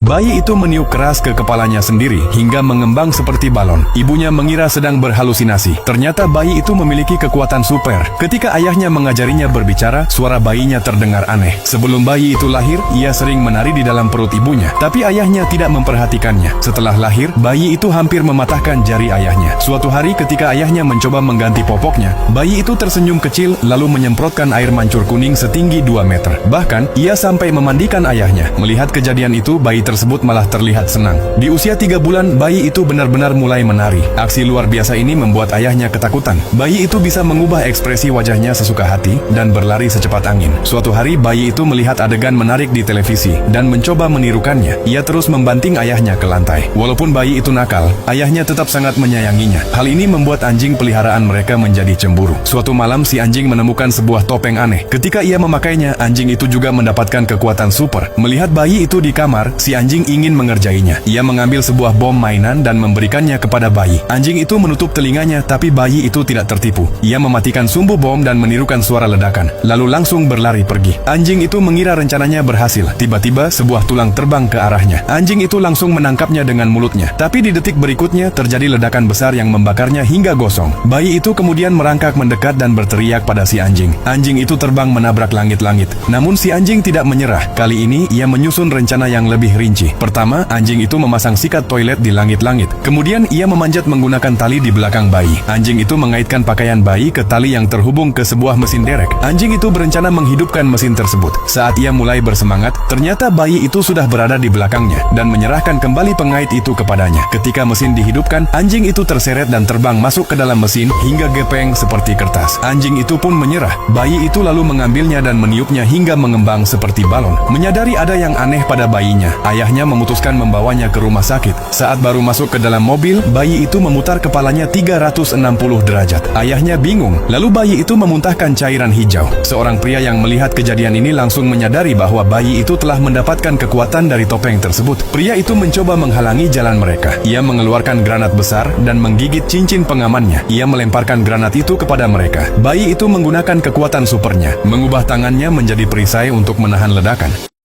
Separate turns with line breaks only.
Bayi itu meniup keras ke kepalanya sendiri hingga mengembang seperti balon. Ibunya mengira sedang berhalusinasi. Ternyata bayi itu memiliki kekuatan super. Ketika ayahnya mengajarinya berbicara, suara bayinya terdengar aneh. Sebelum bayi itu lahir, ia sering menari di dalam perut ibunya. Tapi ayahnya tidak memperhatikannya. Setelah lahir, bayi itu hampir mematahkan jari ayahnya. Suatu hari ketika ayahnya mencoba mengganti popoknya, bayi itu tersenyum kecil lalu menyemprotkan air mancur kuning setinggi 2 meter. Bahkan, ia sampai memandikan ayahnya. Melihat kejadian itu, bayi tersebut malah terlihat senang. Di usia 3 bulan, bayi itu benar-benar mulai menari. Aksi luar biasa ini membuat ayahnya ketakutan. Bayi itu bisa mengubah ekspresi wajahnya sesuka hati dan berlari secepat angin. Suatu hari, bayi itu melihat adegan menarik di televisi dan mencoba menirukannya. Ia terus membanting ayahnya ke lantai. Walaupun bayi itu nakal, ayahnya tetap sangat menyayanginya. Hal ini membuat anjing peliharaan mereka menjadi cemburu. Suatu malam, si anjing menemukan sebuah topeng aneh. Ketika ia memakainya, anjing itu juga mendapatkan kekuatan super. Melihat bayi itu di kamar, si anjing ingin mengerjainya. Ia mengambil sebuah bom mainan dan memberikannya kepada bayi. Anjing itu menutup telinganya, tapi bayi itu tidak tertipu. Ia mematikan sumbu bom dan menirukan suara ledakan, lalu langsung berlari pergi. Anjing itu mengira rencananya berhasil. Tiba-tiba, sebuah tulang terbang ke arahnya. Anjing itu langsung menangkapnya dengan mulutnya. Tapi di detik berikutnya, terjadi ledakan besar yang membakarnya hingga gosong. Bayi itu kemudian merangkak mendekat dan berteriak pada si anjing. Anjing itu terbang menabrak langit-langit. Namun si anjing tidak menyerah. Kali ini, ia menyusun rencana yang lebih rinci. Pertama, anjing itu memasang sikat toilet di langit-langit. Kemudian, ia memanjat menggunakan tali di belakang bayi. Anjing itu mengaitkan pakaian bayi ke tali yang terhubung ke sebuah mesin derek. Anjing itu berencana menghidupkan mesin tersebut. Saat ia mulai bersemangat, ternyata bayi itu sudah berada di belakangnya dan menyerahkan kembali pengait itu kepadanya. Ketika mesin dihidupkan, anjing itu terseret dan terbang masuk ke dalam mesin hingga gepeng seperti kertas. Anjing itu pun menyerah. Bayi itu lalu mengambilnya dan meniupnya hingga mengembang seperti balon. Menyadari ada yang aneh pada bayinya, ayahnya memutuskan membawanya ke rumah sakit. Saat baru masuk ke dalam mobil, bayi itu memutar kepalanya 360 derajat. Ayahnya bingung, lalu bayi itu memuntahkan cairan hijau. Seorang pria yang melihat kejadian ini langsung menyadari bahwa bayi itu telah mendapatkan kekuatan dari topeng tersebut. Pria itu mencoba menghalangi jalan mereka. Ia mengeluarkan granat besar dan menggigit cincin pengamannya. Ia melemparkan granat itu kepada mereka. Bayi itu menggunakan kekuatan supernya, mengubah tangannya menjadi perisai untuk menahan ledakan.